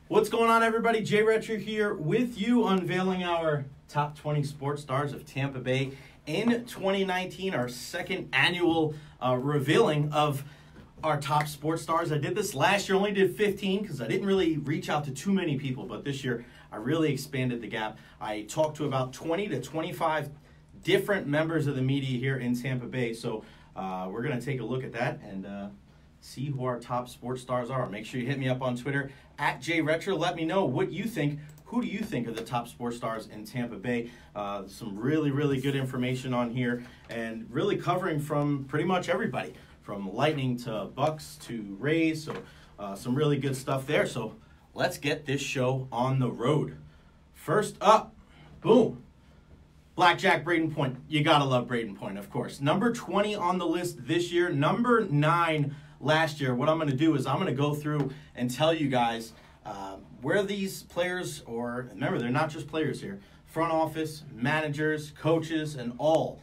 What's going on, everybody? Jay Retcher here with you, unveiling our top 20 sports stars of Tampa Bay in 2019, our second annual revealing of our top sports stars. I did this last year, only did 15 because I didn't really reach out to too many people, but this year I really expanded the gap. I talked to about 20 to 25 different members of the media here in Tampa Bay, so we're going to take a look at that and see who our top sports stars are. Make sure you hit me up on Twitter at JRetro. Let me know what you think. Who do you think are the top sports stars in Tampa Bay? Some really, really good information on here and really covering from pretty much everybody, from Lightning to Bucks to Rays. So some really good stuff there. So let's get this show on the road. First up, boom. Blackjack Braden Point. You got to love Braden Point, of course. Number 20 on the list this year. Number 9 last year. What I'm going to do is I'm going to go through and tell you guys where these players, or remember, they're not just players here, front office, managers, coaches, and all.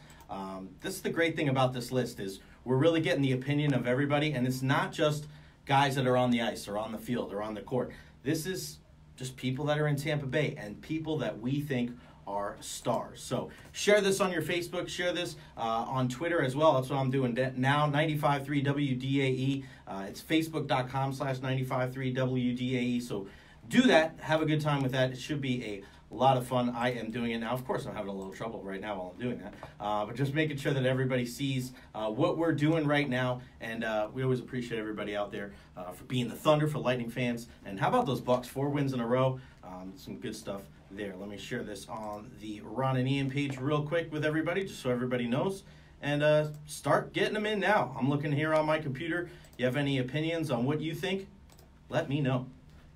This is the great thing about this list is we're really getting the opinion of everybody, and it's not just guys that are on the ice or on the field or on the court. This is just people that are in Tampa Bay and people that we think are stars. So share this on your Facebook, share this on Twitter as well. That's what I'm doing now, 95.3 WDAE. It's facebook.com/95.3 WDAE. So do that. Have a good time with that. It should be a lot of fun. I am doing it now. Of course, I'm having a little trouble right now while I'm doing that. But just making sure that everybody sees what we're doing right now. And we always appreciate everybody out there for being the Thunder, for Lightning fans. And how about those Bucks? 4 wins in a row. Some good stuff there. Let me share this on the Ron and Ian page real quick with everybody, just so everybody knows. And start getting them in now. I'm looking here on my computer. You have any opinions on what you think? Let me know.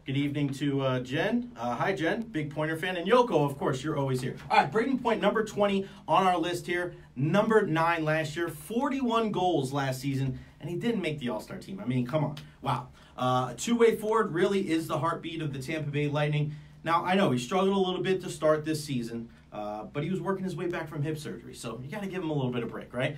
Good evening to Jen. Hi, Jen. Big Pointer fan. And Yoko, of course, you're always here. All right, Braden Point, number 20 on our list here. Number 9 last year. 41 goals last season. And he didn't make the All-Star team. I mean, come on. Wow. A two-way forward really is the heartbeat of the Tampa Bay Lightning. Now, I know he struggled a little bit to start this season, but he was working his way back from hip surgery. So you got to give him a little bit of break, right?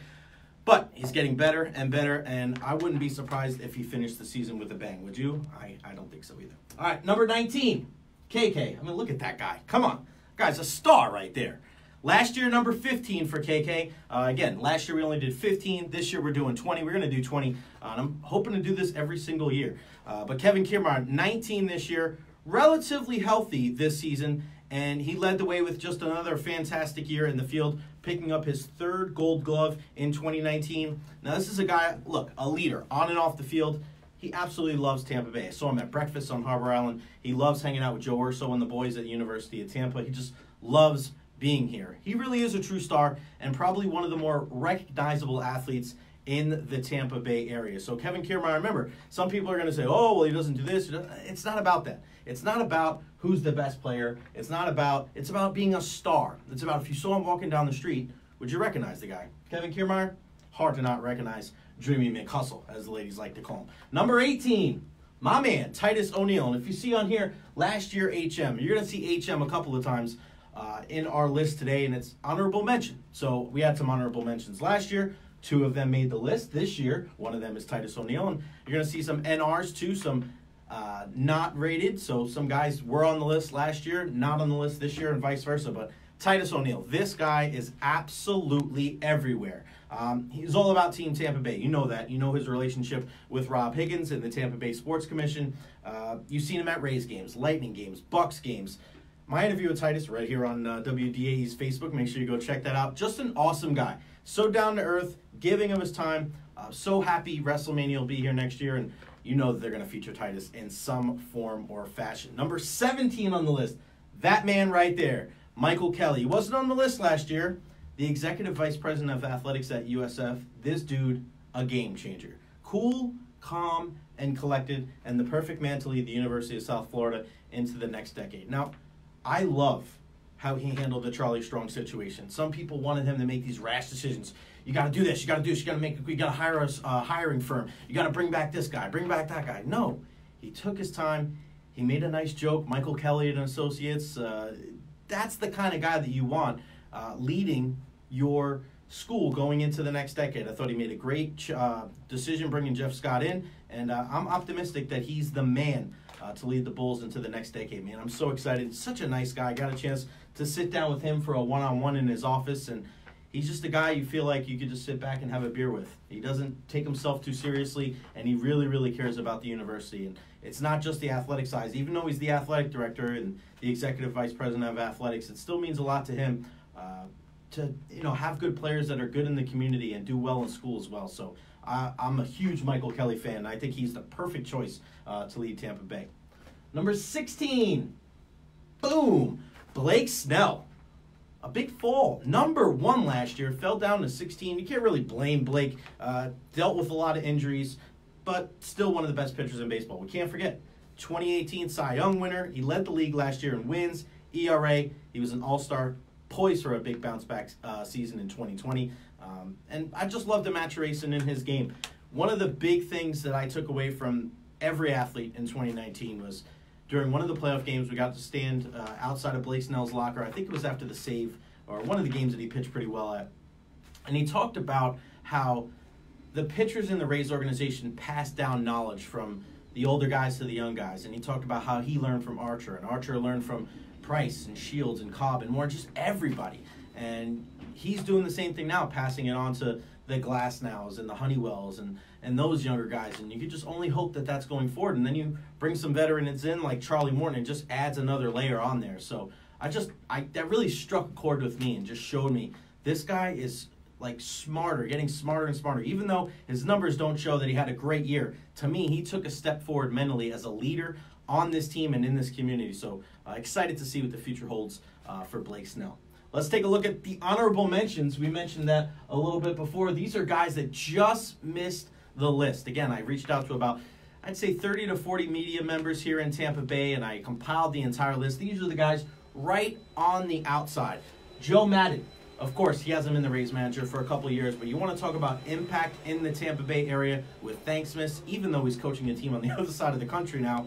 But he's getting better and better, and I wouldn't be surprised if he finished the season with a bang, would you? I don't think so either. All right, number 19, KK. I mean, look at that guy. Come on. Guy's a star right there. Last year, number 15 for KK. Again, last year we only did 15. This year we're doing 20. We're going to do 20. And I'm hoping to do this every single year. But Kevin Kiermaier, 19 this year. Relatively healthy this season, and he led the way with just another fantastic year in the field, picking up his 3rd Gold Glove in 2019. Now, this is a guy, look, a leader on and off the field. He absolutely loves Tampa Bay. I saw him at breakfast on Harbor Island. He loves hanging out with Joe Urso and the boys at the University of Tampa. He just loves being here. He really is a true star and probably one of the more recognizable athletes in the Tampa Bay area. So Kevin Kiermaier, remember, some people are going to say, oh, well, he doesn't do this. It's not about that. It's not about who's the best player. It's about being a star. It's about if you saw him walking down the street, would you recognize the guy? Kevin Kiermaier, hard to not recognize Dreamy McHustle, as the ladies like to call him. Number 18, my man, Titus O'Neill. And if you see on here, last year HM, you're going to see HM a couple of times in our list today, and it's honorable mention. So we had some honorable mentions last year. 2 of them made the list this year. One of them is Titus O'Neill. And you're going to see some NRs too, some not rated. So some guys were on the list last year, not on the list this year, and vice versa. But Titus O'Neill, this guy is absolutely everywhere. He's all about Team Tampa Bay. You know that. You know his relationship with Rob Higgins and the Tampa Bay Sports Commission. You've seen him at Rays games, Lightning games, Bucks games. My interview with Titus right here on WDAE's Facebook. Make sure you go check that out. Just an awesome guy. So down to earth, giving of his time. So happy WrestleMania will be here next year, and you know that they're going to feature Titus in some form or fashion. Number 17 on the list, that man right there, Michael Kelly. He wasn't on the list last year. The Executive Vice President of Athletics at USF. This dude, a game changer. Cool, calm, and collected, and the perfect man to lead the University of South Florida into the next decade. Now, I love how he handled the Charlie Strong situation. Some people wanted him to make these rash decisions. You got to do this. You got to do this. You got to hire a hiring firm. You got to bring back this guy. Bring back that guy. No, he took his time. He made a nice joke. Michael Kelly and Associates. That's the kind of guy that you want leading your school going into the next decade. I thought he made a great decision bringing Jeff Scott in, And I'm optimistic that he's the man to lead the Bulls into the next decade, man. I'm so excited. Such a nice guy. I got a chance to sit down with him for a one-on-one in his office, and he's just a guy you feel like you could just sit back and have a beer with. He doesn't take himself too seriously, and he really, really cares about the university. And it's not just the athletic side. Even though he's the athletic director and the executive vice president of athletics, it still means a lot to him to have good players that are good in the community and do well in school as well. So I'm a huge Michael Kelly fan, and I think he's the perfect choice to lead Tampa Bay. Number 16, boom, Blake Snell. A big fall. Number 1 last year, fell down to 16. You can't really blame Blake. Dealt with a lot of injuries, but still one of the best pitchers in baseball. We can't forget, 2018 Cy Young winner. He led the league last year in wins, ERA. He was an all-star, poised for a big bounce-back season in 2020. And I just love the maturation in his game. One of the big things that I took away from every athlete in 2019 was during one of the playoff games, we got to stand outside of Blake Snell's locker. I think it was after the save, or one of the games that he pitched pretty well at. And he talked about how the pitchers in the Rays organization passed down knowledge from the older guys to the young guys. And he talked about how he learned from Archer, and Archer learned from Price and Shields and Cobb and more, just everybody. And he's doing the same thing now, passing it on to the Glasnows and the Honeywells and those younger guys. And you could just only hope that that's going forward. And then you bring some veterans in like Charlie Morton and just adds another layer on there. So that really struck a chord with me and just showed me this guy is like smarter, getting smarter and smarter. Even though his numbers don't show that he had a great year, to me, he took a step forward mentally as a leader on this team and in this community. So excited to see what the future holds for Blake Snell. Let's take a look at the honorable mentions. We mentioned that a little bit before. These are guys that just missed the list. Again, I reached out to about, I'd say 30 to 40 media members here in Tampa Bay, and I compiled the entire list. These are the guys right on the outside. Joe Maddon, of course, he hasn't been the Rays manager for a couple of years, but you want to talk about impact in the Tampa Bay area with Thanksmas, even though he's coaching a team on the other side of the country now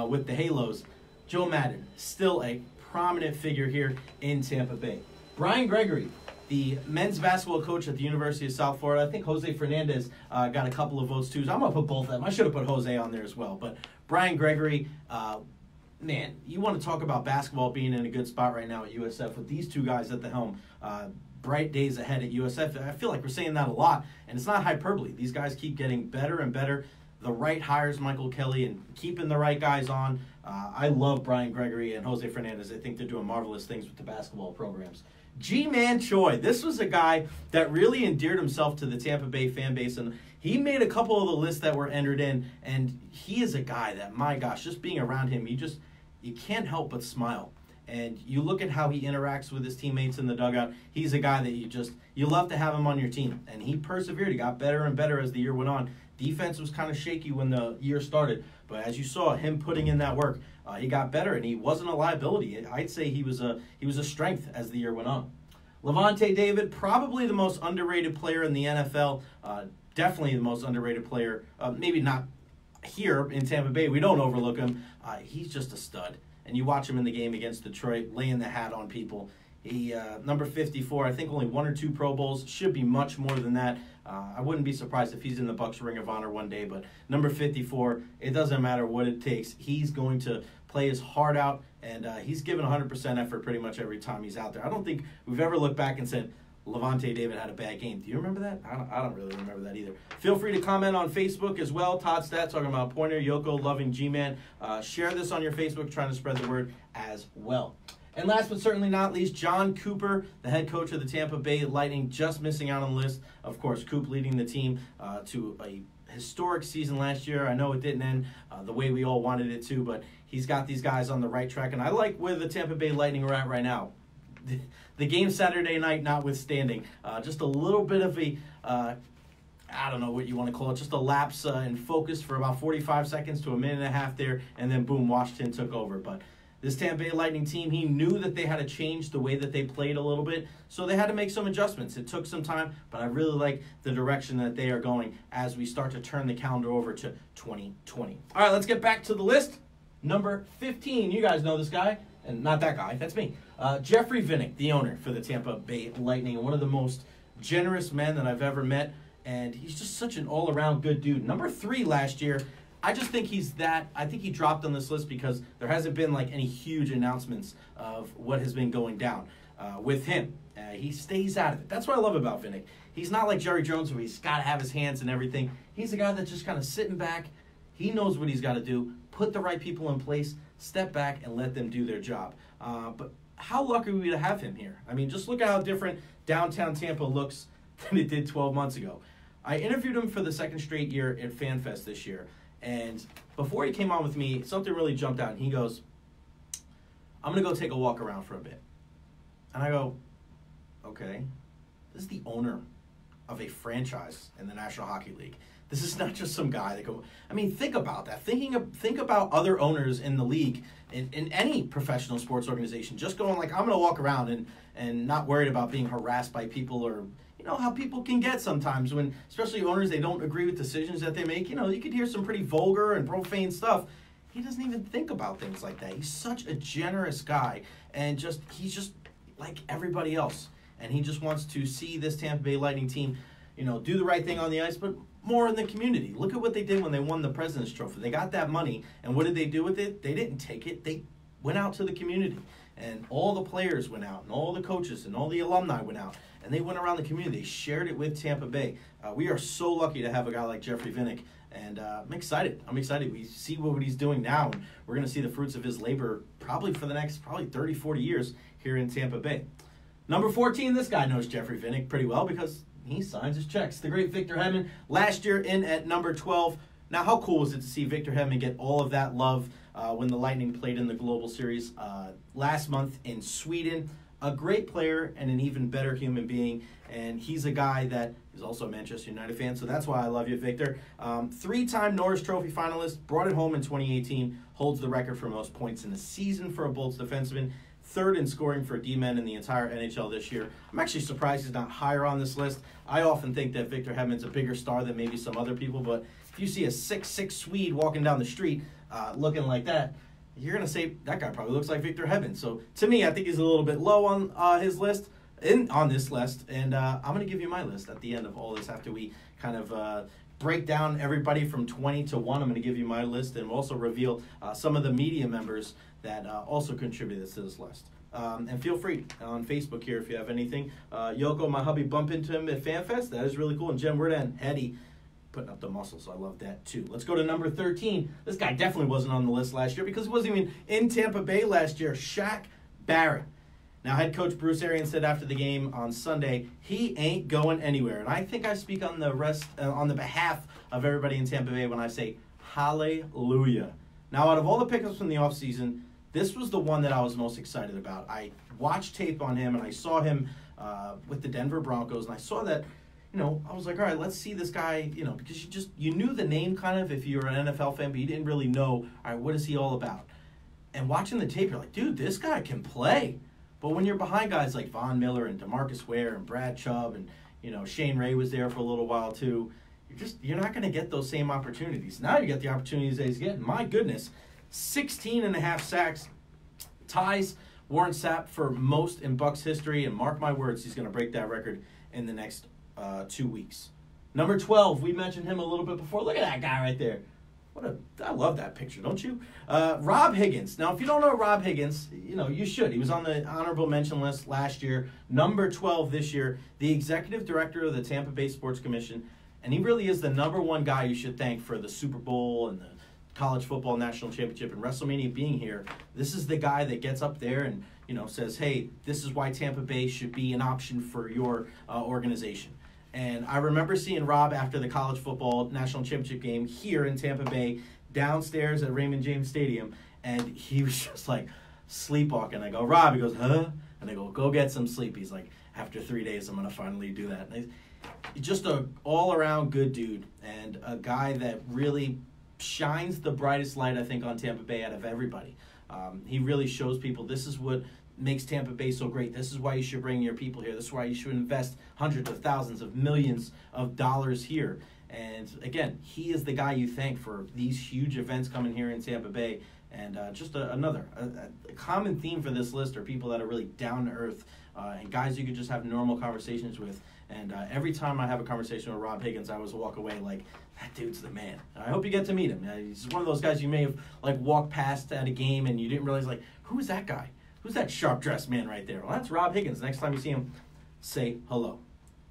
with the Halos. Joe Maddon, still a prominent figure here in Tampa Bay. Brian Gregory, the men's basketball coach at the University of South Florida. I think Jose Fernandez got a couple of votes too. So I'm going to put both of them. I should have put Jose on there as well. But Brian Gregory, man, you want to talk about basketball being in a good spot right now at USF with these two guys at the helm. Bright days ahead at USF. I feel like we're saying that a lot, and it's not hyperbole. These guys keep getting better and better. The right hires, Michael Kelly, and keeping the right guys on. I love Brian Gregory and Jose Fernandez. I think they're doing marvelous things with the basketball programs. G-Man Choi, this was a guy that really endeared himself to the Tampa Bay fan base, and he made a couple of the lists that were entered in, and he is a guy that, my gosh, just being around him, you can't help but smile. And you look at how he interacts with his teammates in the dugout, he's a guy that you love to have him on your team. And he persevered. He got better and better as the year went on. Defense was kind of shaky when the year started, but as you saw him putting in that work, he got better, and he wasn't a liability. I'd say he was a strength as the year went on. Levante David, probably the most underrated player in the NFL, definitely the most underrated player, maybe not here in Tampa Bay. We don't overlook him. He's just a stud. And you watch him in the game against Detroit, laying the hat on people. He, number 54, I think only 1 or 2 Pro Bowls. Should be much more than that. I wouldn't be surprised if he's in the Bucs Ring of Honor one day. But number 54, it doesn't matter what it takes. He's going to play his heart out, and he's given 100% effort pretty much every time he's out there. I don't think we've ever looked back and said, Levante David had a bad game. Do you remember that? I don't really remember that either. Feel free to comment on Facebook as well. Todd Stat talking about Pointer, Yoko, loving G-Man. Share this on your Facebook, trying to spread the word as well. And last but certainly not least, John Cooper, the head coach of the Tampa Bay Lightning, just missing out on the list. Of course, Coop leading the team to a historic season last year. I know it didn't end the way we all wanted it to, but he's got these guys on the right track. And I like where the Tampa Bay Lightning are at right now. The game Saturday night notwithstanding, just a little bit of a, I don't know what you want to call it, just a lapse in focus for about 45 seconds to a minute and a half there, and then boom, Washington took over. But this Tampa Bay Lightning team, he knew that they had to change the way that they played a little bit, so they had to make some adjustments. It took some time, but I really like the direction that they are going as we start to turn the calendar over to 2020. All right, let's get back to the list. Number 15, you guys know this guy. And not that guy, that's me. Jeffrey Vinnick, the owner for the Tampa Bay Lightning, one of the most generous men that I've ever met. and he's just such an all-around good dude. Number 3 last year, I just think I think he dropped on this list because there hasn't been like any huge announcements of what has been going down with him. He stays out of it. That's what I love about Vinnick. He's not like Jerry Jones where he's got to have his hands in everything. He's a guy that's just kind of sitting back. He knows what he's got to do. Put the right people in place, step back, and let them do their job. But how lucky are we to have him here? I mean, just look at how different downtown Tampa looks than it did 12 months ago. I interviewed him for the second straight year at FanFest this year. And before he came on with me, something really jumped out. And he goes, I'm going to go take a walk around for a bit. And I go, okay. This is the owner of a franchise in the National Hockey League. This is not just some guy that go. I mean, think about that. Think about other owners in the league, in any professional sports organization, just going like, I'm going to walk around and not worried about being harassed by people, or you know how people can get sometimes when, especially owners, they don't agree with decisions that they make. You know, you could hear some pretty vulgar and profane stuff. He doesn't even think about things like that. He's such a generous guy, and he's just like everybody else. And he just wants to see this Tampa Bay Lightning team, you know, do the right thing on the ice, but more in the community. Look at what they did when they won the President's Trophy. They got that money, and what did they do with it? They didn't take it. They went out to the community, and all the players went out, and all the coaches and all the alumni went out, and they went around the community. They shared it with Tampa Bay. We are so lucky to have a guy like Jeffrey Vinnick, and I'm excited. We see what he's doing now, and we're going to see the fruits of his labor probably for the next 30, 40 years here in Tampa Bay. Number 14, this guy knows Jeffrey Vinnick pretty well because he signs his checks. The great Victor Hedman, last year in at number 12. Now, how cool was it to see Victor Hedman get all of that love when the Lightning played in the Global Series last month in Sweden? A great player and an even better human being, and he's a guy that is also a Manchester United fan, so that's why I love you, Victor. 3-time Norris Trophy finalist, brought it home in 2018, holds the record for most points in the season for a Bolts defenseman, 3rd in scoring for D-men in the entire NHL this year. I'm actually surprised he's not higher on this list. I often think that Victor Hedman's a bigger star than maybe some other people, but if you see a 6'6" Swede walking down the street looking like that, you're going to say, that guy probably looks like Victor Hedman. So to me, I think he's a little bit low on his list, on this list, and I'm going to give you my list at the end of all this after we kind of break down everybody from 20 to 1. I'm going to give you my list, and we'll also reveal some of the media members that also contributed to this list. And feel free on Facebook here if you have anything. Yoko, my hubby, bump into him at FanFest. That is really cool. And Jen Worden, Hetty, putting up the muscle, so I love that too. Let's go to number 13. This guy definitely wasn't on the list last year because he wasn't even in Tampa Bay last year. Shaq Barrett. Now, head coach Bruce Arians said after the game on Sunday, he ain't going anywhere. And I think I speak on the behalf of everybody in Tampa Bay when I say hallelujah. Now, out of all the pickups from the offseason, this was the one that I was most excited about. I watched tape on him, and I saw him with the Denver Broncos, and I saw that, you know, I was like, all right, let's see this guy, you know, because you knew the name kind of if you were an NFL fan, but you didn't really know, all right, what is he all about? And watching the tape, you're like, dude, this guy can play. But when you're behind guys like Von Miller and DeMarcus Ware and Brad Chubb and, you know, Shane Ray was there for a little while too, you're not going to get those same opportunities. Now you get the opportunities that he's getting. My goodness, 16.5 sacks, ties Warren Sapp for most in Bucs history, and mark my words, he's going to break that record in the next 2 weeks. Number 12, we mentioned him a little bit before. Look at that guy right there. I love that picture, don't you? Rob Higgins. Now, if you don't know Rob Higgins, you know, you should. He was on the honorable mention list last year, number 12 this year, the executive director of the Tampa Bay Sports Commission, and he really is the number one guy you should thank for the Super Bowl and the College Football National Championship and WrestleMania being here. This is the guy that gets up there and, you know, says, hey, this is why Tampa Bay should be an option for your organization. And I remember seeing Rob after the College Football National Championship game here in Tampa Bay, downstairs at Raymond James Stadium, and he was just like sleepwalking. I go, Rob, he goes, huh? And I go get some sleep. He's like, after 3 days, I'm going to finally do that. And he's just an all-around good dude and a guy that really shines the brightest light, I think, on Tampa Bay out of everybody. He really shows people this is what makes Tampa Bay so great. This is why you should bring your people here. This is why you should invest hundreds of thousands of millions of dollars here. And again, he is the guy you thank for these huge events coming here in Tampa Bay. And just a common theme for this list are people that are really down to earth and guys you could just have normal conversations with And every time I have a conversation with Rob Higgins, I always walk away like, that dude's the man. I hope you get to meet him. He's one of those guys you may have like walked past at a game and you didn't realize, like, who is that guy? Who's that sharp-dressed man right there? Well, that's Rob Higgins. Next time you see him, say hello.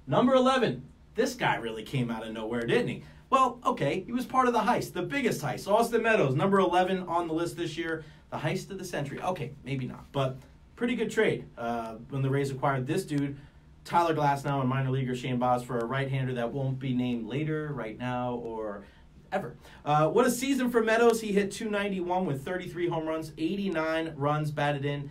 Number 11. This guy really came out of nowhere, didn't he? Well, okay, he was part of the heist, the biggest heist. Austin Meadows, number 11 on the list this year. The heist of the century. Okay, maybe not, but pretty good trade when the Rays acquired this dude, Tyler Glasnow and minor leaguer Shane Baz, for a right-hander that won't be named later, right now, or ever. What a season for Meadows. He hit .291 with 33 home runs, 89 runs batted in.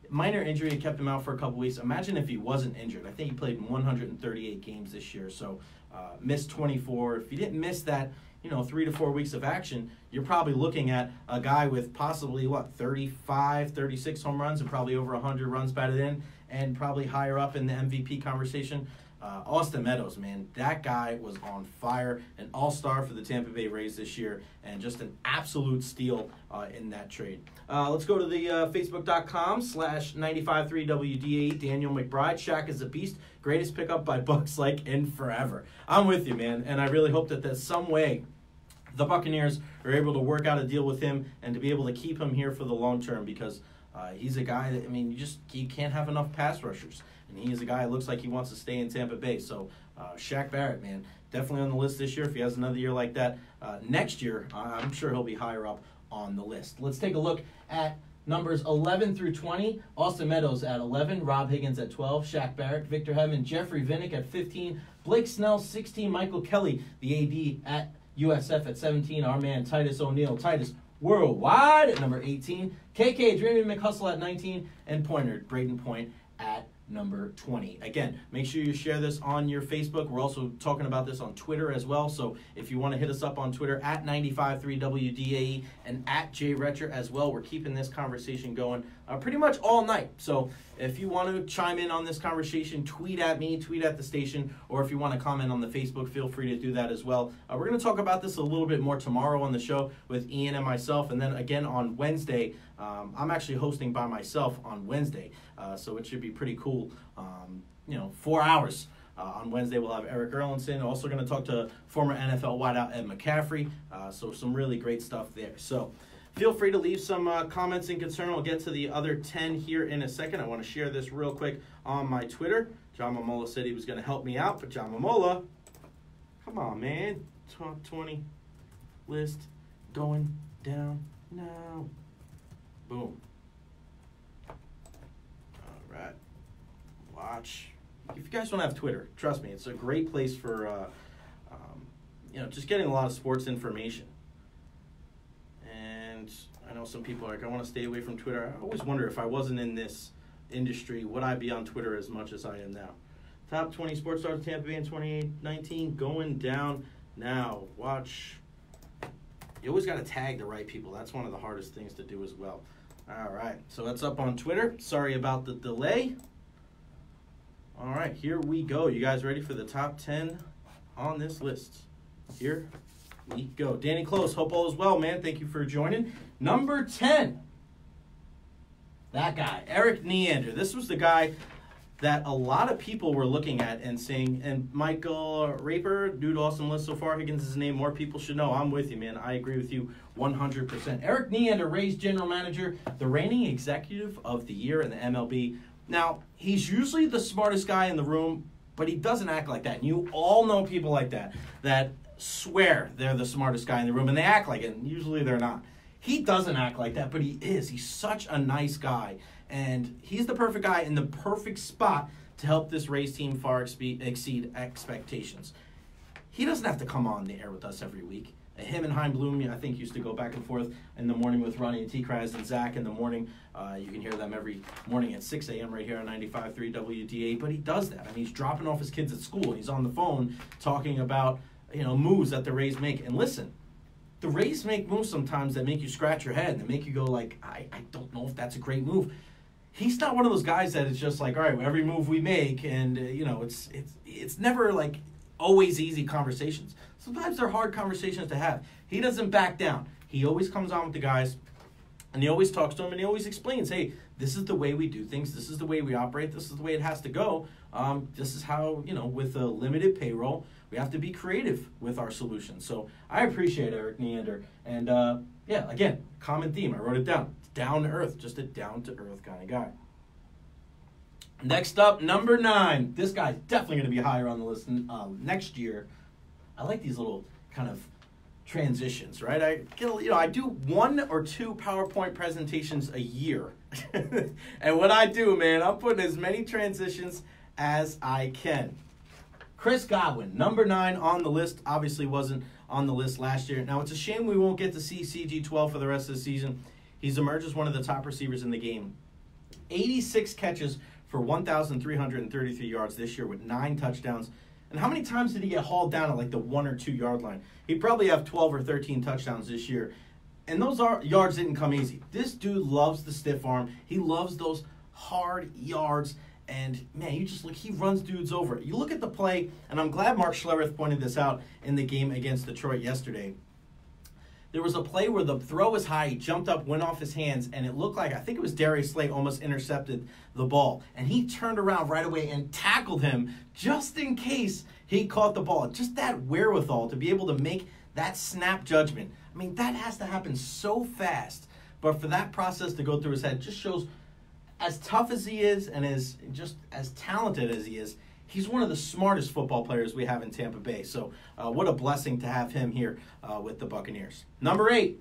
Minor injury kept him out for a couple weeks. Imagine if he wasn't injured. I think he played 138 games this year, so missed 24. If he didn't miss that, 3 to 4 weeks of action, you're probably looking at a guy with possibly, 35, 36 home runs and probably over 100 runs batted in and probably higher up in the MVP conversation. Austin Meadows, man, that guy was on fire, an all-star for the Tampa Bay Rays this year, and just an absolute steal in that trade. Let's go to the Facebook.com/953WDA. Daniel McBride, Shaq is a beast. Greatest pickup by Bucks like in forever. I'm with you, man, and I really hope that there's some way the Buccaneers are able to work out a deal with him and to be able to keep him here for the long term, because he's a guy that, you can't have enough pass rushers. And he is a guy that looks like he wants to stay in Tampa Bay. So Shaq Barrett, man, definitely on the list this year. If he has another year like that next year, I'm sure he'll be higher up on the list. Let's take a look at numbers 11 through 20. Austin Meadows at 11, Rob Higgins at 12, Shaq Barrett, Victor Hedman, Jeffrey Vinnick at 15, Blake Snell 16, Michael Kelly, the AD at USF at 17, our man Titus O'Neil, Titus Worldwide at number 18, KK Dreamy McHustle at 19, and Pointer Braden Point at number 20. Again, make sure you share this on your Facebook. We're also talking about this on Twitter as well. So if you want to hit us up on Twitter at 953WDAE and at JRetcher as well, we're keeping this conversation going pretty much all night. So if you want to chime in on this conversation, tweet at me, tweet at the station, or if you want to comment on the Facebook, feel free to do that as well. We're going to talk about this a little bit more tomorrow on the show with Ian and myself, and then again on Wednesday. I'm actually hosting by myself on Wednesday, so it should be pretty cool. 4 hours. On Wednesday, we'll have Eric Erlinson. Also going to talk to former NFL wideout Ed McCaffrey. So some really great stuff there. So feel free to leave some comments and concern. I'll get to the other 10 here in a second. I want to share this real quick on my Twitter. John Momola said he was going to help me out, but John Momola, come on, man. Top 20 list going down now. Boom. All right. Watch. If you guys don't have Twitter, trust me, it's a great place for, just getting a lot of sports information. And I know some people are like, I want to stay away from Twitter. I always wonder, if I wasn't in this industry, would I be on Twitter as much as I am now? Top 20 sports stars of Tampa Bay in 2019 going down now. Watch. You always got to tag the right people. That's one of the hardest things to do as well. All right, so that's up on Twitter. Sorry about the delay. All right, here we go. You guys ready for the top 10 on this list? Here we go. Danny Close, hope all is well, man. Thank you for joining. Number 10, that guy, Eric Neander. This was the guy that a lot of people were looking at and saying, and Michael Raper, dude, awesome list so far. Higgins is a name more people should know. I'm with you, man. I agree with you 100%. Eric Neander, Rays general manager, the reigning executive of the year in the MLB. Now, he's usually the smartest guy in the room, but he doesn't act like that. And you all know people like that swear they're the smartest guy in the room, and they act like it, and usually they're not. He doesn't act like that, but he is. He's such a nice guy. And he's the perfect guy in the perfect spot to help this Rays team far exceed expectations. He doesn't have to come on the air with us every week. Him and Hein Bloom, I think, used to go back and forth in the morning with Ronnie and T-Kraz and Zach in the morning. You can hear them every morning at 6 a.m. right here on 95.3 WDA. But he does that. I mean, he's dropping off his kids at school. And he's on the phone talking about, moves that the Rays make. And listen, the Rays make moves sometimes that make you scratch your head and that make you go like, I don't know if that's a great move. He's not one of those guys that is just like, all right, every move we make, and it's never like always easy conversations. Sometimes they're hard conversations to have. He doesn't back down. He always comes on with the guys And he always talks to him, and he always explains, hey, this is the way we do things. This is the way we operate. This is the way it has to go. This is how, with a limited payroll, we have to be creative with our solutions. So I appreciate Eric Neander. And, again, common theme. I wrote it down. It's down to earth, just a down-to-earth kind of guy. Next up, number 9. This guy's definitely going to be higher on the list next year. I like these little kind of transitions, right? I do 1 or 2 PowerPoint presentations a year. And what I do, man, I'm putting as many transitions as I can. Chris Godwin, number 9 on the list, obviously wasn't on the list last year. Now, it's a shame we won't get to see CG12 for the rest of the season. He's emerged as one of the top receivers in the game. 86 catches for 1,333 yards this year with 9 touchdowns. And how many times did he get hauled down at like the 1 or 2 yard line? He'd probably have 12 or 13 touchdowns this year. And those yards didn't come easy. This dude loves the stiff arm. He loves those hard yards. And, man, you just look, he runs dudes over. You look at the play, and I'm glad Mark Schlereth pointed this out in the game against Detroit yesterday. There was a play where the throw was high, he jumped up, went off his hands, and it looked like, I think it was Darius Slay almost intercepted the ball. And he turned around right away and tackled him just in case he caught the ball. Just that wherewithal to be able to make that snap judgment. I mean, that has to happen so fast. But for that process to go through his head just shows as tough as he is and just as talented as he is, he's one of the smartest football players we have in Tampa Bay. So what a blessing to have him here with the Buccaneers. Number 8,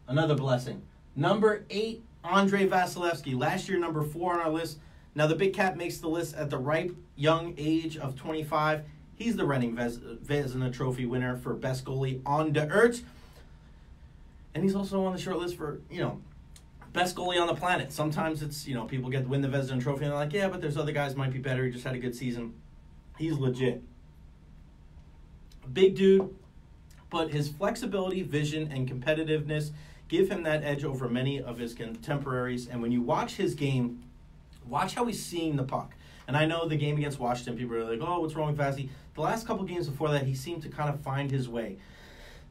another blessing. Number 8, Andre Vasilevsky. Last year, number 4 on our list. Now, the Big Cat makes the list at the ripe young age of 25. He's the reigning Vezina Trophy winner for best goalie on the earth. And he's also on the short list for, best goalie on the planet. Sometimes it's, people win the Vezina Trophy and they're like, yeah, but there's other guys might be better. He just had a good season. He's legit. Big dude, but his flexibility, vision, and competitiveness give him that edge over many of his contemporaries. And when you watch his game, watch how he's seeing the puck. And I know the game against Washington, people are like, oh, what's wrong with Vazzy? The last couple games before that, he seemed to kind of find his way.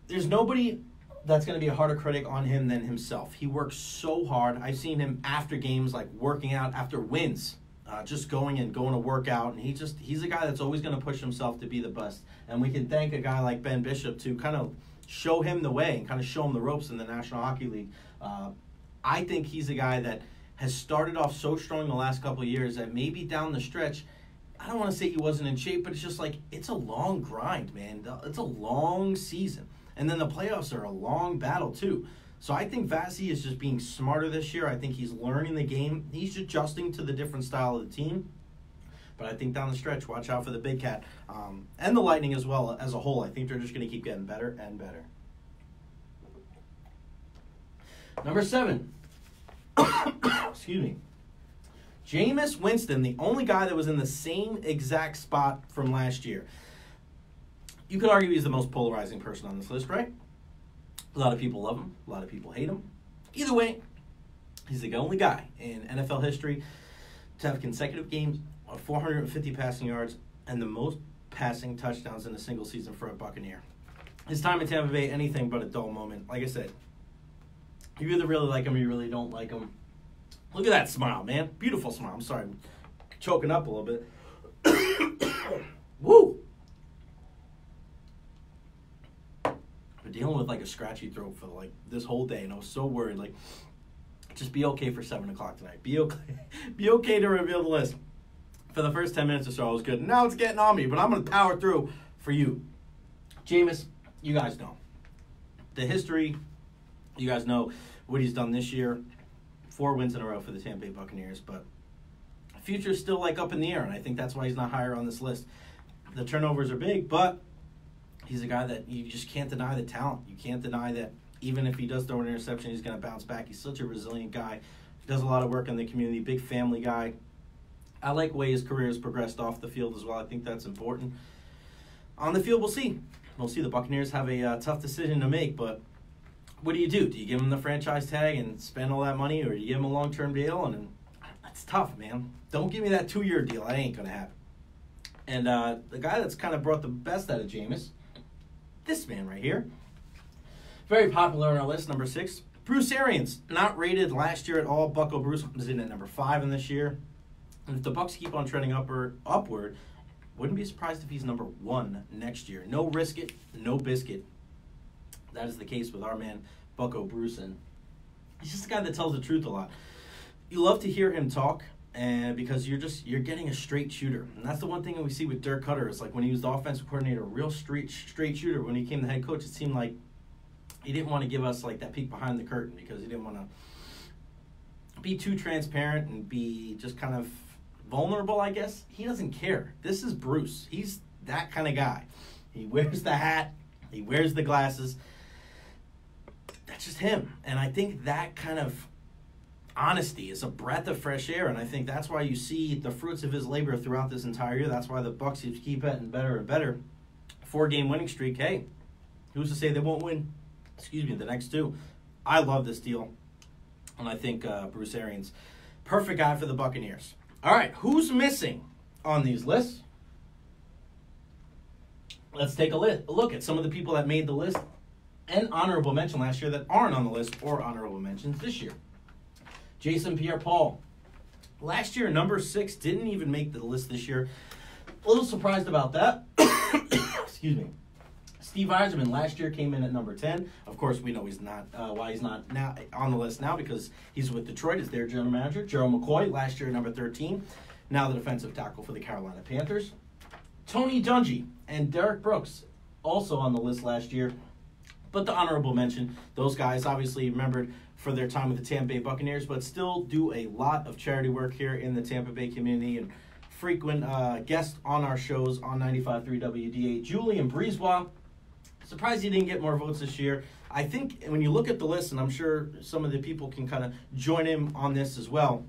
There's nobody that's going to be a harder critic on him than himself. He works so hard. I've seen him after games, like working out after wins, just going to work out. And he's a guy that's always going to push himself to be the best. And we can thank a guy like Ben Bishop to kind of show him the way and kind of show him the ropes in the National Hockey League. I think he's a guy that has started off so strong the last couple of years that maybe down the stretch, I don't want to say he wasn't in shape, but it's just like, it's a long grind, man. It's a long season. And then the playoffs are a long battle, too. So I think Vazzy is just being smarter this year. I think he's learning the game. He's adjusting to the different style of the team. But I think down the stretch, watch out for the Big Cat. And the Lightning as well as a whole. I think they're just going to keep getting better and better. Number 7. Excuse me. Jameis Winston, the only guy that was in the same exact spot from last year. You could argue he's the most polarizing person on this list, right? A lot of people love him. A lot of people hate him. Either way, he's the only guy in NFL history to have consecutive games of 450 passing yards and the most passing touchdowns in a single season for a Buccaneer. His time in Tampa Bay, anything but a dull moment. Like I said, you either really like him or you really don't like him. Look at that smile, man. Beautiful smile. I'm sorry. I'm choking up a little bit. Woo! Been dealing with like a scratchy throat for like this whole day, and I was so worried. Like, just be okay for 7 o'clock tonight. Be okay. Be okay to reveal the list. For the first 10 minutes or so, I was good. Now it's getting on me, but I'm going to power through for you. Jameis, you guys know. The history, you guys know what he's done this year. 4 wins in a row for the Tampa Bay Buccaneers, but the future is still like up in the air, and I think that's why he's not higher on this list. The turnovers are big, but he's a guy that you just can't deny the talent. You can't deny that even if he does throw an interception, he's going to bounce back. He's such a resilient guy. He does a lot of work in the community, big family guy. I like the way his career has progressed off the field as well. I think that's important. On the field, we'll see. We'll see. The Buccaneers have a tough decision to make, but what do? Do you give him the franchise tag and spend all that money, or do you give him a long-term deal? And that's tough, man. Don't give me that 2-year deal. That ain't going to happen. And the guy that's kind of brought the best out of Jameis, this man right here, very popular on our list, number 6, Bruce Arians, not rated last year at all. Bucko Bruce is in at number 5 in this year. And if the Bucs keep on trending upward, wouldn't be surprised if he's number 1 next year. No risk it, no biscuit. That is the case with our man, Bucko Bruce. And he's just a guy that tells the truth a lot. You love to hear him talk, and because you're getting a straight shooter. And that's the one thing that we see with Dirk Cutter. It's like when he was the offensive coordinator, a real straight shooter. When he became the head coach, it seemed like he didn't want to give us like that peek behind the curtain because he didn't want to be too transparent and be just kind of vulnerable, I guess. He doesn't care. This is Bruce. He's that kind of guy. He wears the hat. He wears the glasses. That's just him. And I think that kind of honesty is a breath of fresh air, and I think that's why you see the fruits of his labor throughout this entire year. That's why the Bucs keep getting better and better. 4-game winning streak. Hey, who's to say they won't win? The next 2. I love this deal, and I think Bruce Arians, perfect guy for the Buccaneers. All right, who's missing on these lists? Let's take a look at some of the people that made the list and honorable mention last year that aren't on the list or honorable mentions this year. Jason Pierre-Paul. Last year, number 6, didn't even make the list this year. A little surprised about that. Excuse me. Steve Yzerman last year came in at number 10. Of course, we know he's not why he's not now on the list now, because he's with Detroit as their general manager. Gerald McCoy last year at number 13. Now the defensive tackle for the Carolina Panthers. Tony Dungy and Derek Brooks also on the list last year. But the honorable mention, those guys obviously remembered for their time with the Tampa Bay Buccaneers, but still do a lot of charity work here in the Tampa Bay community and frequent guests on our shows on 95.3 WDA. Julian Breezewa. Surprised he didn't get more votes this year. I think when you look at the list, and I'm sure some of the people can kind of join in on this as well,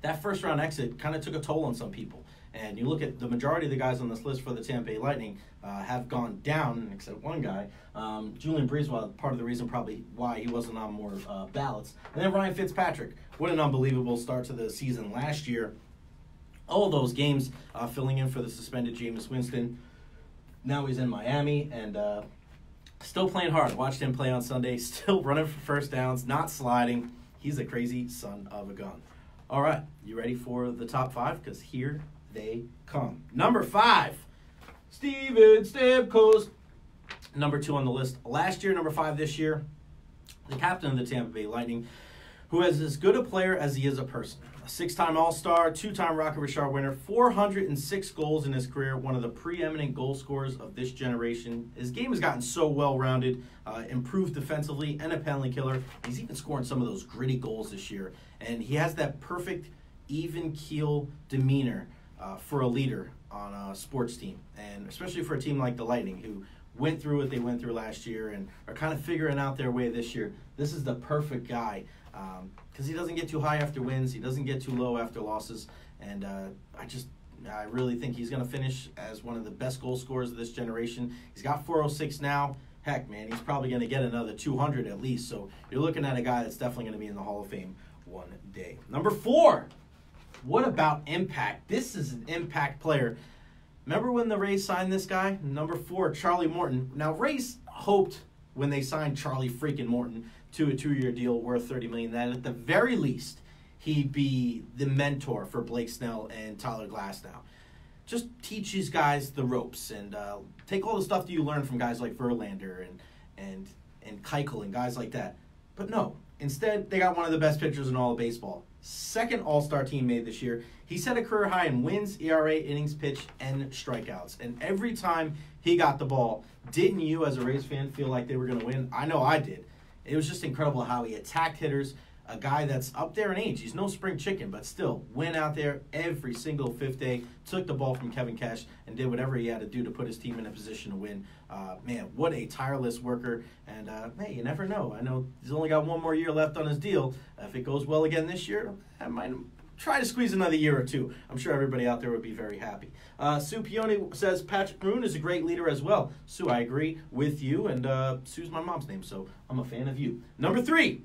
that first-round exit kind of took a toll on some people. And you look at the majority of the guys on this list for the Tampa Bay Lightning have gone down, except one guy. Julian Breezewa, part of the reason probably why he wasn't on more ballots. And then Ryan Fitzpatrick. What an unbelievable start to the season last year. All those games filling in for the suspended Jameis Winston. Now he's in Miami and still playing hard. Watched him play on Sunday. Still running for first downs, not sliding. He's a crazy son of a gun. All right, you ready for the top 5? Because here they come. Number 5, Steven Stamkos. Number 2 on the list last year, number 5 this year. The captain of the Tampa Bay Lightning, who is as good a player as he is a person. A 6-time All-Star, 2-time Rocket Richard winner, 406 goals in his career, one of the preeminent goal scorers of this generation. His game has gotten so well-rounded, improved defensively, and a penalty killer. He's even scoring some of those gritty goals this year. And he has that perfect, even-keel demeanor for a leader on a sports team, and especially for a team like the Lightning, who went through what they went through last year and are kind of figuring out their way this year. This is the perfect guy because he doesn't get too high after wins. He doesn't get too low after losses. And I really think he's going to finish as one of the best goal scorers of this generation. He's got 406 now. Heck, man, he's probably going to get another 200 at least. So you're looking at a guy that's definitely going to be in the Hall of Fame one day. Number 4, what about impact? This is an impact player. Remember when the Rays signed this guy? Number 4, Charlie Morton. Now, Rays hoped when they signed Charlie freaking Morton to a 2-year deal worth $30 million that at the very least he'd be the mentor for Blake Snell and Tyler Glasnow. Just teach these guys the ropes and take all the stuff that you learn from guys like Verlander and Keuchel and guys like that. But no, instead they got one of the best pitchers in all of baseball. 2nd All-Star team made this year. He set a career high in wins, ERA, innings pitched, and strikeouts. And every time he got the ball, didn't you as a Rays fan feel like they were going to win? I know I did. It was just incredible how he attacked hitters. A guy that's up there in age. He's no spring chicken, but still went out there every single 5th day, took the ball from Kevin Cash, and did whatever he had to do to put his team in a position to win. Man, what a tireless worker. And, hey, you never know. I know he's only got 1 more year left on his deal. If it goes well again this year, I might try to squeeze another year or 2. I'm sure everybody out there would be very happy. Sue Peony says Patrick Maroon is a great leader as well. Sue, I agree with you, and Sue's my mom's name, so I'm a fan of you. Number 3.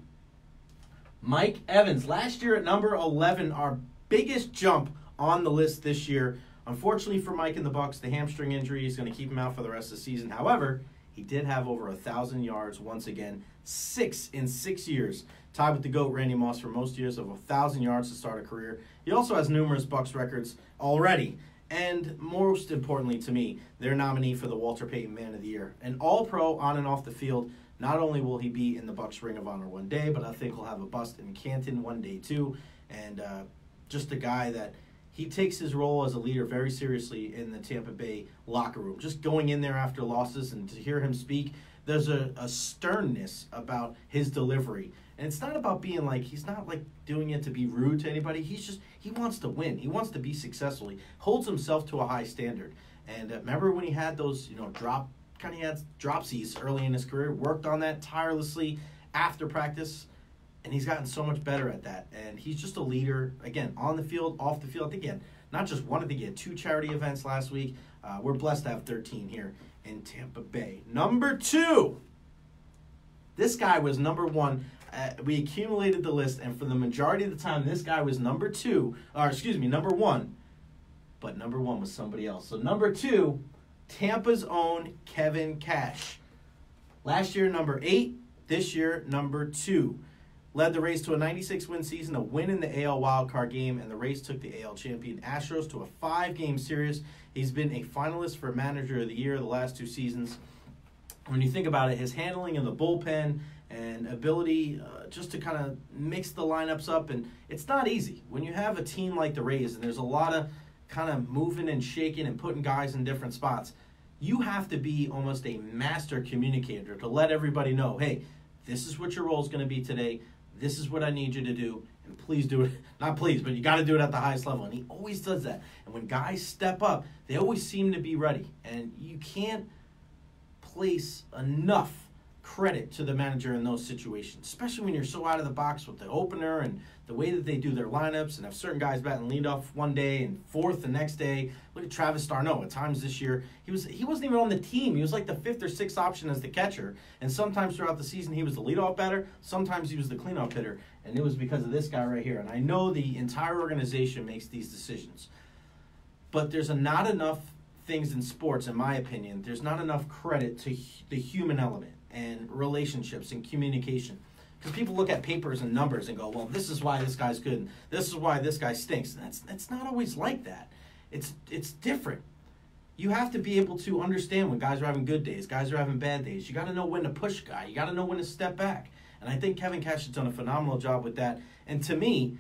Mike Evans, last year at number 11, our biggest jump on the list this year. Unfortunately for Mike and the Bucs, the hamstring injury is going to keep him out for the rest of the season. However, he did have over 1,000 yards once again 6 in 6 years. Tied with the GOAT Randy Moss for most years of 1,000 yards to start a career. He also has numerous Bucs records already. And most importantly to me, their nominee for the Walter Payton Man of the Year. An all-pro on and off the field. Not only will he be in the Bucs Ring of Honor one day, but I think he'll have a bust in Canton one day too. And just a guy that he takes his role as a leader very seriously in the Tampa Bay locker room. Just going in there after losses and to hear him speak, there's a sternness about his delivery. And it's not about being like, he's not like doing it to be rude to anybody. He wants to win. He wants to be successful. He holds himself to a high standard. And remember when he had those, dropsies early in his career, worked on that tirelessly after practice, and he's gotten so much better at that. And he's just a leader, again, on the field, off the field. Again, not just one, I think he had 2 charity events last week. We're blessed to have 13 here in Tampa Bay. Number 2. This guy was number 1. We accumulated the list, and for the majority of the time, this guy was number 1. But number 1 was somebody else. So number 2, Tampa's own Kevin Cash. Last year, number 8. This year, number 2. Led the race to a 96-win season, a win in the AL wildcard game, and the race took the AL champion Astros to a 5-game series. He's been a finalist for Manager of the Year the last 2 seasons. When you think about it, his handling in the bullpen and ability just to kind of mix the lineups up, and it's not easy. When you have a team like the Rays and there's a lot of kind of moving and shaking and putting guys in different spots, you have to be almost a master communicator to let everybody know, hey, this is what your role is going to be today. This is what I need you to do, and please do it. Not please, but you got to do it at the highest level, and he always does that. And when guys step up, they always seem to be ready, and you can't place enough credit to the manager in those situations, especially when you're so out of the box with the opener and the way that they do their lineups and have certain guys batting leadoff one day and fourth the next day. Look at Travis d'Arnaud. At times this year, he wasn't even on the team. He was like the 5th or 6th option as the catcher, and sometimes throughout the season he was the leadoff batter, sometimes he was the cleanup hitter, and it was because of this guy right here. And I know the entire organization makes these decisions, but there's not enough things in sports, in my opinion, there's not enough credit to the human element and relationships and communication. Because people look at papers and numbers and go, well, this is why this guy's good, and this is why this guy stinks. And that's not always like that. It's different. You have to be able to understand when guys are having good days, guys are having bad days. You got to know when to push a guy. You got to know when to step back. And I think Kevin Cash has done a phenomenal job with that. And to me,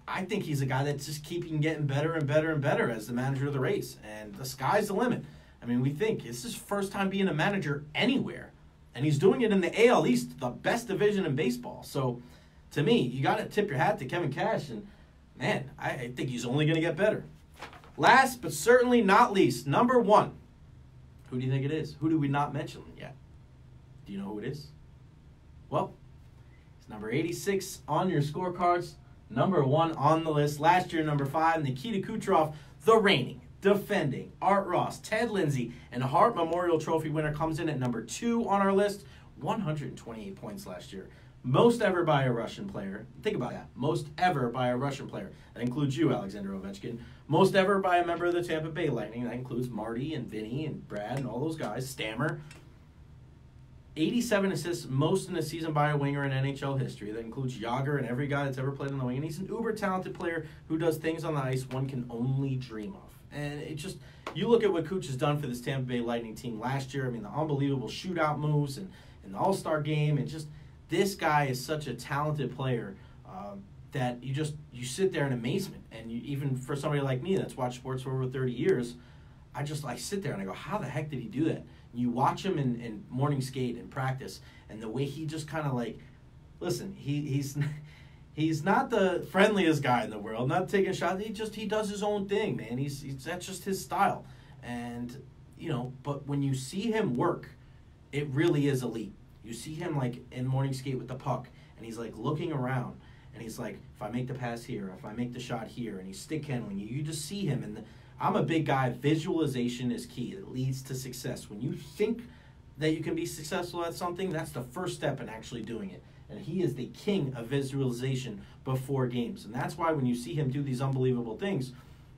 I think he's a guy that's just keeping getting better and better and better as the manager of the Rays. And the sky's the limit. I mean, we think it's his first time being a manager anywhere. And he's doing it in the AL East, the best division in baseball. So, to me, you got to tip your hat to Kevin Cash. And, man, I think he's only going to get better. Last but certainly not least, number 1. Who do you think it is? Who did we not mention yet? Do you know who it is? Well, it's number 86 on your scorecards. Number 1 on the list. Last year, number 5, Nikita Kucherov, the reigning, defending Art Ross, Ted Lindsay, and Hart Memorial Trophy winner, comes in at number 2 on our list. 128 points last year. Most ever by a Russian player. Think about that. Most ever by a Russian player. That includes you, Alexander Ovechkin. Most ever by a member of the Tampa Bay Lightning. That includes Marty and Vinny and Brad and all those guys. Stammer. 87 assists, most in a season by a winger in NHL history. That includes Yager and every guy that's ever played on the wing. And he's an uber-talented player who does things on the ice one can only dream of. And it just, you look at what Cooch has done for this Tampa Bay Lightning team last year. I mean, the unbelievable shootout moves and the All-Star game. And just, this guy is such a talented player that you sit there in amazement. And even for somebody like me that's watched sports for over 30 years, I sit there and I go, how the heck did he do that? You watch him in morning skate and practice, and the way he just kind of listen, he's not the friendliest guy in the world, not taking shots. He does his own thing, man. That's just his style. And, but when you see him work, it really is elite. You see him in morning skate with the puck, and he's looking around, and he's if I make the pass here, if I make the shot here, and he's stick handling you just see him. And I'm a big guy. Visualization is key. It leads to success. When you think that you can be successful at something, that's the first step in actually doing it. And he is the king of visualization before games. And that's why when you see him do these unbelievable things,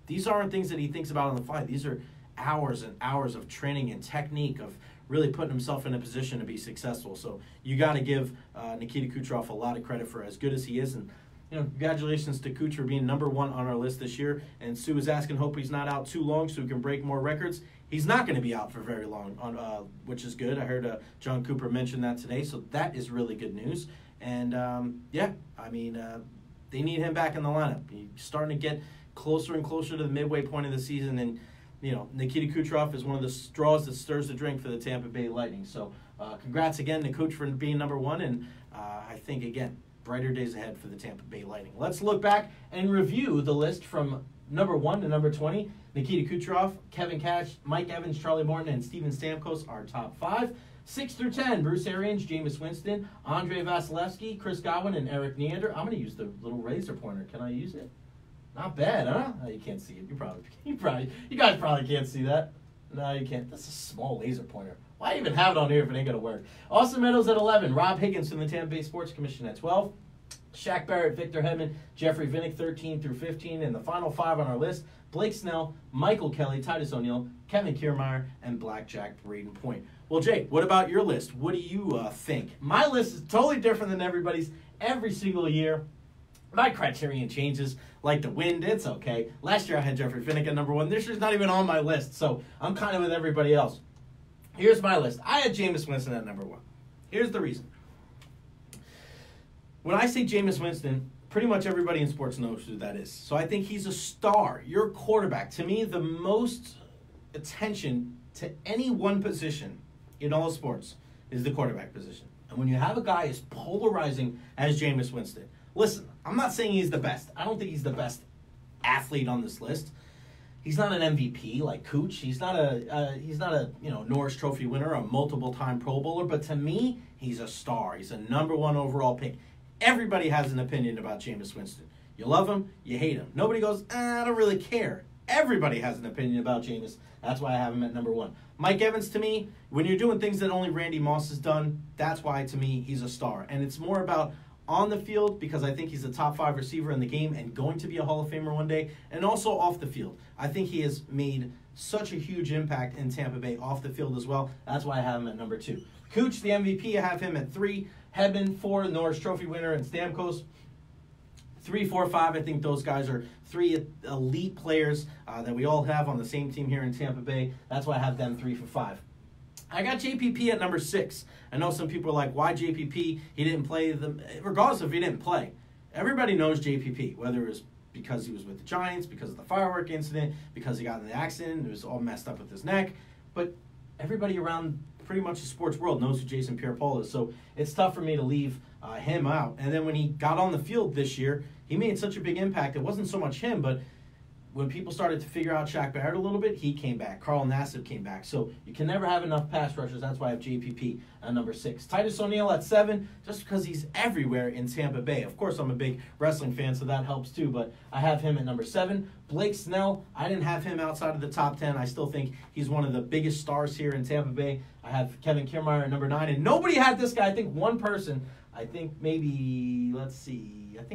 these aren't things that he thinks about on the fly. These are hours and hours of training and technique, of really putting himself in a position to be successful. So you got to give Nikita Kucherov a lot of credit for as good as he is. And congratulations to Kuch for being number 1 on our list this year. And Sue is asking, hope he's not out too long so he can break more records. He's not going to be out for very long, which is good. I heard John Cooper mention that today, so that is really good news. And, they need him back in the lineup. He's starting to get closer and closer to the midway point of the season, and Nikita Kucherov is one of the straws that stirs the drink for the Tampa Bay Lightning. So congrats again to Coach for being number 1, and I think, again, brighter days ahead for the Tampa Bay Lightning. Let's look back and review the list from number 1 to number 20. Nikita Kucherov, Kevin Cash, Mike Evans, Charlie Morton, and Steven Stamkos are top 5. 6 through 10, Bruce Arians, Jameis Winston, Andrei Vasilevsky, Chris Godwin, and Eric Neander. I'm going to use the little razor pointer. Can I use it? Not bad, huh? Oh, you can't see it. You guys probably can't see that. No, you can't. That's a small laser pointer. Why even have it on here if it ain't going to work? Austin Meadows at 11, Rob Higgins from the Tampa Bay Sports Commission at 12, Shaq Barrett, Victor Hedman, Jeffrey Vinnick, 13 through 15, and the final 5 on our list, Blake Snell, Michael Kelly, Titus O'Neill, Kevin Kiermaier, and Blackjack Braden Point. Well, Jake, what about your list? What do you think? My list is totally different than everybody's every single year. My criterion changes, like the wind, it's okay. Last year I had Jeffrey Vinnick at number 1. This year's not even on my list, so I'm kind of with everybody else. Here's my list. I had Jameis Winston at number 1. Here's the reason. When I say Jameis Winston, pretty much everybody in sports knows who that is. So I think he's a star. You're a quarterback. To me, the most attention to any one position in all sports is the quarterback position. And when you have a guy as polarizing as Jameis Winston, listen, I'm not saying he's the best. I don't think he's the best athlete on this list. He's not an MVP like Cooch. He's not a Norris Trophy winner, a multiple-time Pro Bowler. But to me, he's a star. He's a number 1 overall pick. Everybody has an opinion about Jameis Winston. You love him, you hate him. Nobody goes, I don't really care. Everybody has an opinion about Jameis. That's why I have him at number 1. Mike Evans, to me, when you're doing things that only Randy Moss has done, that's why, to me, he's a star. And it's more about on the field, because I think he's a top 5 receiver in the game and going to be a Hall of Famer one day, and also off the field. I think he has made such a huge impact in Tampa Bay off the field as well. That's why I have him at number 2. Cooch, the MVP, I have him at 3. Hedman, 4, Norris Trophy winner, and Stamkos, 3, 4, 5. I think those guys are 3 elite players that we all have on the same team here in Tampa Bay. That's why I have them 3 for 5. I got JPP at number 6. I know some people are like, why JPP? He didn't play them. Regardless if he didn't play, everybody knows JPP, whether it was because he was with the Giants, because of the firework incident, because he got in the accident, it was all messed up with his neck. But everybody around pretty much the sports world knows who Jason Pierre-Paul is. So it's tough for me to leave him out. And then when he got on the field this year, he made such a big impact. It wasn't so much him, but when people started to figure out Shaq Barrett a little bit, he came back. Carl Nassib came back. So you can never have enough pass rushers. That's why I have JPP at number 6. Titus O'Neill at 7, just because he's everywhere in Tampa Bay. Of course, I'm a big wrestling fan, so that helps too, but I have him at number 7. Blake Snell, I didn't have him outside of the top 10. I still think he's one of the biggest stars here in Tampa Bay. I have Kevin Kiermaier at number 9, and nobody had this guy. I think one person, I think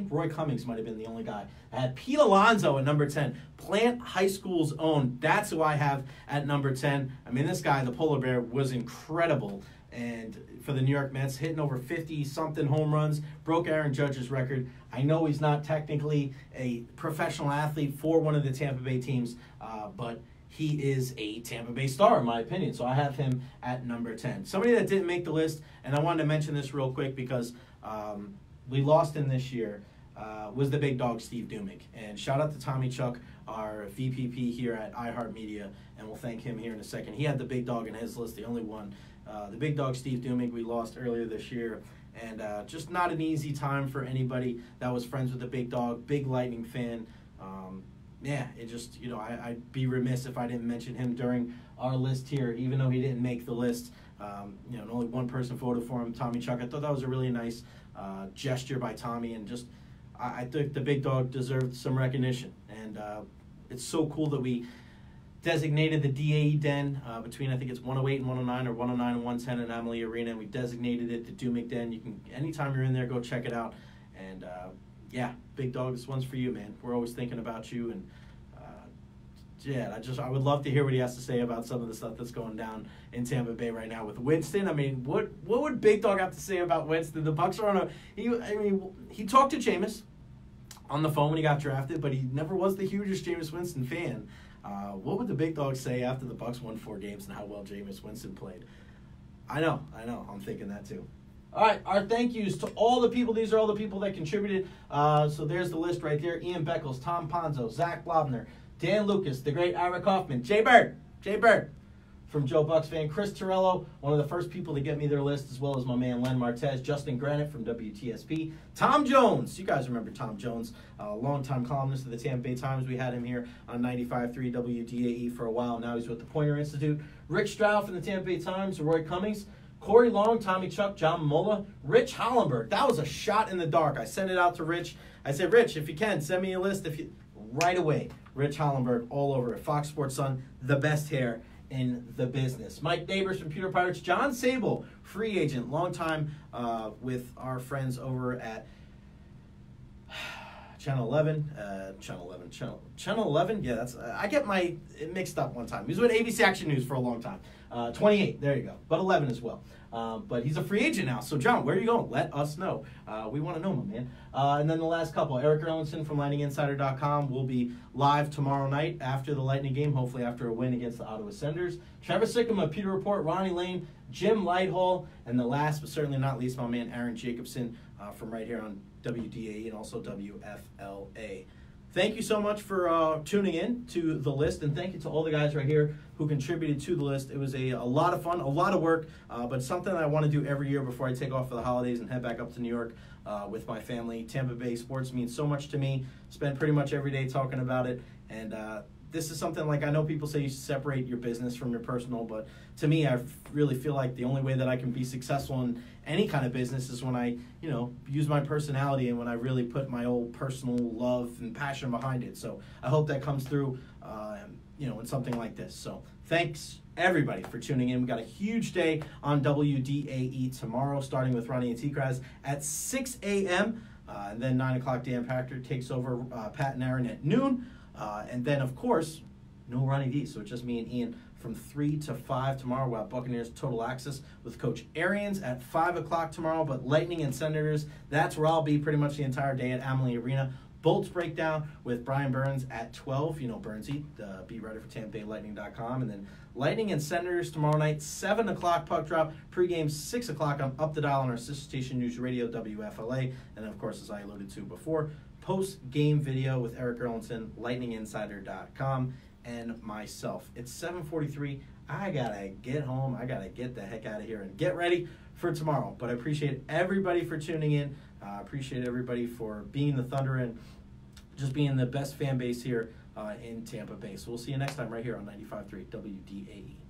Roy Cummings might have been the only guy. I had Pete Alonso at number 10. Plant High School's own. That's who I have at number 10. I mean, this guy, the polar bear, was incredible. And for the New York Mets, hitting over 50-something home runs, broke Aaron Judge's record. I know he's not technically a professional athlete for one of the Tampa Bay teams, but he is a Tampa Bay star, in my opinion. So I have him at number 10. Somebody that didn't make the list, and I wanted to mention this real quick because we lost him this year, was the big dog Steve Dumick. And shout out to Tommy Chuck, our VPP here at iHeartMedia, and we'll thank him here in a second. He had the big dog in his list, the only one. The big dog Steve Dumick we lost earlier this year, and just not an easy time for anybody that was friends with the big dog, big Lightning fan. It just, I'd be remiss if I didn't mention him during our list here, even though he didn't make the list. And only one person voted for him, Tommy Chuck. I thought that was a really nice gesture by Tommy, and just I think the big dog deserved some recognition. And it's so cool that we designated the DAE Den between, I think it's 108 and 109, or 109 and 110 in Amalie Arena, and we designated it the Dumick Den. You can, anytime you're in there, go check it out. And big dog, this one's for you, man. We're always thinking about you, and Yeah, I would love to hear what he has to say about some of the stuff that's going down in Tampa Bay right now with Winston. I mean, what would Big Dog have to say about Winston? The Bucs are on he talked to Jameis on the phone when he got drafted, but he never was the hugest Jameis Winston fan. What would the Big Dog say after the Bucs won 4 games and how well Jameis Winston played? I know. I'm thinking that too. All right, our thank yous to all the people. These are all the people that contributed. So there's the list right there. Ian Beckles, Tom Ponzo, Zach Blobner, Dan Lucas, the great Ira Kaufman, Jay Bird from Joe Bucks fan, Chris Torello, one of the first people to get me their list, as well as my man Len Martez, Justin Granite from WTSP, Tom Jones. You guys remember Tom Jones, longtime columnist of the Tampa Bay Times. We had him here on 95.3 WDAE for a while. Now he's with the Pointer Institute. Rick Stroud from the Tampa Bay Times, Roy Cummings, Corey Long, Tommy Chuck, John Mola, Rich Hollenberg. That was a shot in the dark. I sent it out to Rich. I said, Rich, if you can, send me a list. Right away, Rich Hollenberg all over it. Fox Sports Sun, the best hair in the business. Mike Neighbors from Pewter Pirates. John Sable, free agent, long time with our friends over at Channel 11. Channel 11. Yeah, that's I get it mixed up one time. He was with ABC Action News for a long time. 28. There you go. But 11 as well. But he's a free agent now. So, John, where are you going? Let us know. We want to know, my man. And then the last couple. Eric Erlinson from LightningInsider.com will be live tomorrow night after the Lightning game, hopefully after a win against the Ottawa Senators. Trevor Sickham of Pewter Report, Ronnie Lane, Jim Lighthall, and the last but certainly not least, my man Aaron Jacobson from right here on WDAE and also WFLA. Thank you so much for tuning in to the list, and thank you to all the guys right here who contributed to the list. It was a lot of fun, a lot of work, but something that I want to do every year before I take off for the holidays and head back up to New York with my family. Tampa Bay sports means so much to me. Spend pretty much every day talking about it, and this is something like I know people say you should separate your business from your personal, but to me, I really feel like the only way that I can be successful in any kind of business is when I, use my personality and when I really put my old personal love and passion behind it. So I hope that comes through, in something like this. So thanks everybody for tuning in. We got a huge day on WDAE tomorrow, starting with Ronnie and T-Kraz at 6 a.m. And then 9 o'clock, Dan Pachter takes over Pat and Aaron at noon. And then, of course, no Ronnie D. So it's just me and Ian from 3 to 5 tomorrow. We'll have Buccaneers Total Access with Coach Arians at 5 o'clock tomorrow. But Lightning and Senators, that's where I'll be pretty much the entire day at Amalie Arena. Bolts Breakdown with Brian Burns at 12. Burnsy, beat writer for TampaBayLightning.com. And then Lightning and Senators tomorrow night, 7 o'clock puck drop. Pregame, 6 o'clock on Up the Dial on our sister station, News Radio, WFLA. And then, of course, as I alluded to before, post-game video with Eric Erlinson, LightningInsider.com, and myself. It's 7:43. I got to get home. I got to get the heck out of here and get ready for tomorrow. But I appreciate everybody for tuning in. I appreciate everybody for being the Thunder and just being the best fan base here in Tampa Bay. So we'll see you next time right here on 95.3 WDAE.